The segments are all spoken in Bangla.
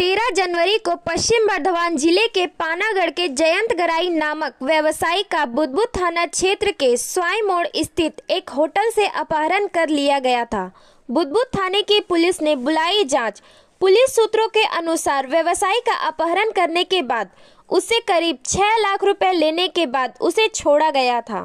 13 जनवरी को पश्चिम बर्धमान जिले के पानागढ़ के जयंतगराई नामक व्यवसायी का बुदबुद थाना क्षेत्र के स्वाई मोड़ स्थित एक होटल से अपहरण कर लिया गया था। बुदबुद थाने की पुलिस ने बुलाई जांच। पुलिस सूत्रों के अनुसार व्यवसायी का अपहरण करने के बाद उससे करीब 6 लाख रुपए लेने के बाद उसे छोड़ा गया था।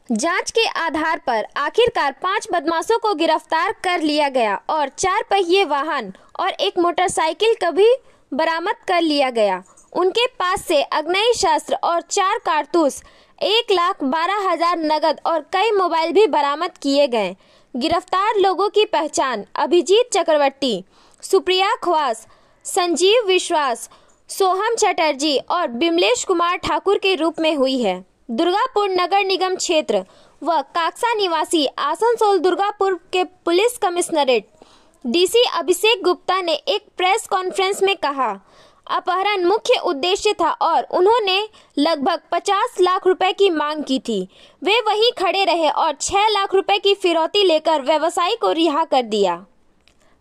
जांच के आधार पर आखिरकार 5 बदमाशों को गिरफ्तार कर लिया गया और 4 पहिए वाहन और एक मोटरसाइकिल का भी बरामद कर लिया गया। उनके पास से आग्नेय शस्त्र और 4 कारतूस, 1,12,000 नगद और कई मोबाइल भी बरामद किए गए। गिरफ्तार लोगों की पहचान अभिजीत चक्रवर्ती, सुप्रिया खवास, संजीव विश्वास, सोहम चटर्जी और बिमलेश कुमार ठाकुर के रूप में हुई है। दुर्गापुर नगर निगम क्षेत्र व काक्सा निवासी आसनसोल दुर्गापुर के police commissionerate DC Abhishek Gupta ने एक प्रेस कॉन्फ्रेंस में कहा, अपहरण मुख्य उद्देश्य था और उन्होंने लगभग 50 लाख रुपए की मांग की थी। वे वहीं खड़े रहे और 6 लाख रुपए की फिरौती लेकर व्यवसायी को रिहा कर दिया।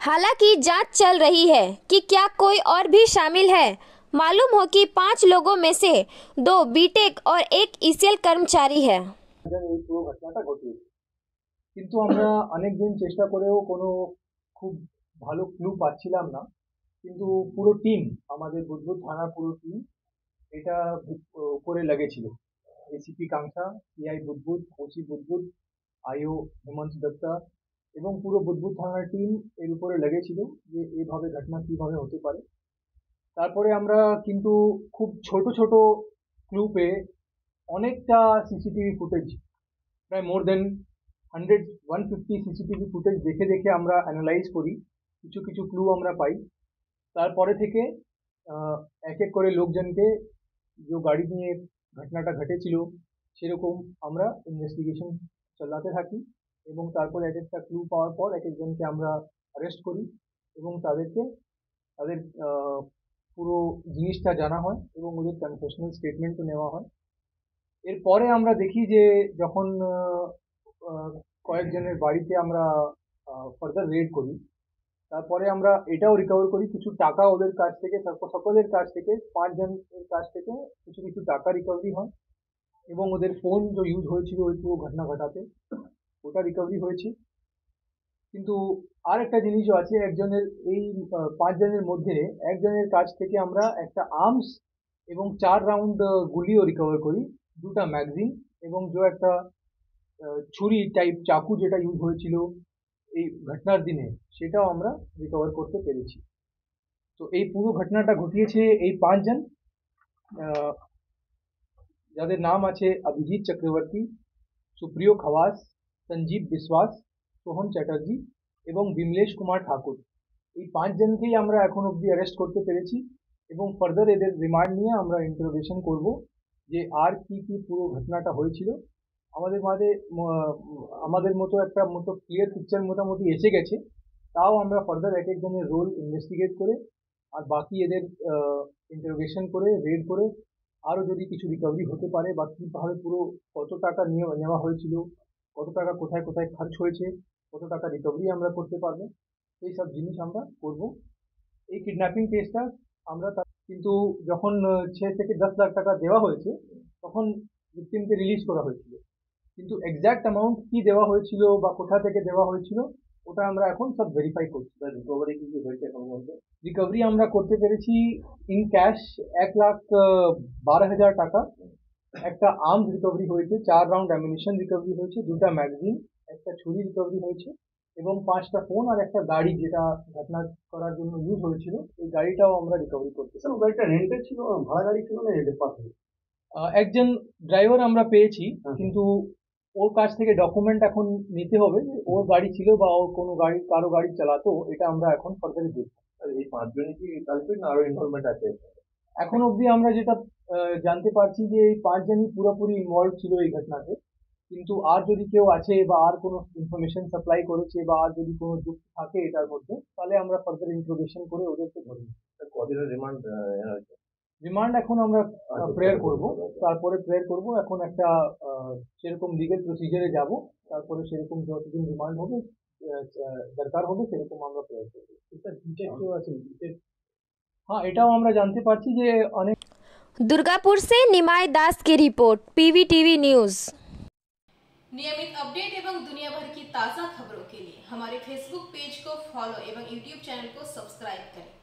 हालांकि जांच चल रही है कि क्या कोई और भी शामिल है। मालूम हो कि 5 लोगों में से 2 बीटेक और 1 ईसीएल कर्मचारी है। ঘটনাটা ঘটিয়েছে, কিন্তু আমরা অনেক দিন চেষ্টা করেও কোনো খুব ভালো ক্লু পাচ্ছিলাম না। কিন্তু পুরো টিম, আমাদের বুদবুদ থানার পুরো টিম এটা উপরে লেগেছিল। এসিপি কাংসা, সিআই বুদবুদ, ওসি বুদবুদ, আইও হেমন্ত দত্তা এবং পুরো বুদবুদ থানার টিম এর উপরে লেগেছিল যে এইভাবে ঘটনা কিভাবে হতে পারে। তারপরে আমরা কিন্তু খুব ছোট ছোট ক্লু পেয়ে অনেকটা সিসিটিভি ফুটেজ, প্রায় মোর দেন 150 সিসিটিভি ফুটেজ দেখে দেখে আমরা অ্যানালাইজ করি, কিছু কিছু ক্লু আমরা পাই। তারপরে থেকে এক এক করে লোকজনকে যে গাড়ি নিয়ে ঘটনাটা ঘটেছিল সেরকম আমরা ইনভেস্টিগেশন চালাতে থাকি এবং তারপরে এক একটা ক্লু পাওয়ার পর এক একজনকে আমরা অ্যারেস্ট করি এবং তাদের পুরো জিনিসটা জানা হয় এবং ওদের কনফেশনাল স্টেটমেন্টও নেওয়া হয়। এরপরে আমরা দেখি যে যখন কয়েকজনের বাড়িতে আমরা ফার্দার রেড করি, তারপরে আমরা এটাও রিকভার করি কিছু টাকা ওদের কাছ থেকে, সকলের কাছ থেকে 5 জনের কাছ থেকে কিছু কিছু টাকা রিকভারি হয় এবং ওদের ফোন যে ইউজ হয়েছিল ওই পুরো ঘটনা ঘটাতে ওটা রিকভারি হয়েছে। কিন্তু আর একটা জিনিসও আছে, একজনের এই 5 জনের মধ্যে একজনের কাছ থেকে আমরা একটা আর্মস এবং 4 রাউন্ড গুলিও রিকভার করি, 2টা ম্যাগাজিন এবং যে একটা ছুরি টাইপ চাকু যেটা ইউজ হয়েছিল এই ঘটনার দিনে সেটাও আমরা রিকভার করতে পেরেছি। তো এই পুরো ঘটনাটা ঘটিয়েছে এই 5 জন, যাদের নাম আছে অভিজিৎ চক্রবর্তী, সুপ্রিয় খওয়াস, সঞ্জীব বিশ্বাস, সোহম চ্যাটার্জি এবং বিমলেশ কুমার ঠাকুর। এই 5 জনকেই আমরা এখন অবধি অ্যারেস্ট করতে পেরেছি এবং ফার্দার এদের রিমান্ড নিয়ে আমরা ইন্টারোগেশন করব যে আর কি কি পুরো ঘটনাটা হয়েছিল। আমাদের মতো একটা ক্লিয়ার পিকচার মোটামুটি এসে গেছে, তাও আমরা ফার্দার এক একজনের রোল ইনভেস্টিগেট করে আর বাকি এদের ইন্টারোগেশন করে রেড করে আরও যদি কিছু রিকভারি হতে পারে বা কীভাবে পুরো কত টাকা নেওয়া হয়েছিল, কত টাকা কোথায় কোথায় খরচ হয়েছে, কত টাকা রিকভারি আমরা করতে পারবো, সেই সব জিনিস আমরা করব। এই কিডন্যাপিং কেসটা আমরা কিন্তু যখন 6 থেকে 10 লাখ টাকা দেওয়া হয়েছে তখন ভিকটিমকে রিলিজ করা হয়েছিল, কিন্তু এক্স্যাক্ট অ্যামাউন্ট কি দেওয়া হয়েছিল বা কোথা থেকে দেওয়া হয়েছিল ওটা আমরা এখন সব ভেরিফাই করছি। রিকভারি কি কি হয়েছে এখন বলতে? রিকভারি আমরা করতে পেরেছি ইন ক্যাশ 1,12,000 টাকা, একটা আর্মস রিকভারি হয়েছে, 4 রাউন্ড অ্যামিনিশন রিকভারি হয়েছে, 2টা ম্যাগাজিন, একটা ছুরি রিকভারি হয়েছে এবং 5টা ফোন আর একটা গাড়ি যেটা ঘটনা করার জন্য ইউজ হয়েছিল এই গাড়িটাও আমরা রিকভারি করতে। গাড়িটা রেন্টেড ছিল, ভাড়া গাড়ি ছিল না রেন্টেড পাস? একজন ড্রাইভার আমরা পেয়েছি, কিন্তু ওর কাছ থেকে ডকুমেন্ট এখন নিতে হবে যে ওর গাড়ি ছিল বা ওর কোনো গাড়ি কারো গাড়ি চালাতো, এটা আমরা এখন ফার্দারে দেখব। এই 5 জনই কি কালপিট না আরো ইনভলভমেন্ট আছে? এখন অবধি আমরা যেটা জানতে পারছি যে এই 5 জনই পুরোপুরি ইনভলভ ছিল এই ঘটনাতে, কিন্তু আর যদি কেউ আছে বা আর কোনো ইনফরমেশন সাপ্লাই করেছে বা আর যদি কোনো যুক্তি থাকে এটার মধ্যে, তাহলে আমরা ফার্দার ইন্ট্রোগেশন করে ওদেরকে ধরে নিই। কদিনের রিমান্ড? রিমান্ড এখন আমরা প্রেয়ার করব, তারপরে প্রেয়ার করব। এখন একটা সেরকম লিগেল প্রসিজারে যাব, তারপরে সেরকম যতদিন রিমান্ড হবে দরকার হবে সেরকম আমরা প্রেয়ার করব। হ্যাঁ, এটাও আমরা জানতে পারছি যে অনেক दुर्गापुर से निमाय दास की रिपोर्ट, PVTV न्यूज़। नियमित अपडेट एवं दुनिया भर की ताज़ा खबरों के लिए हमारे फेसबुक पेज को फॉलो एवं यूट्यूब चैनल को सब्सक्राइब करें।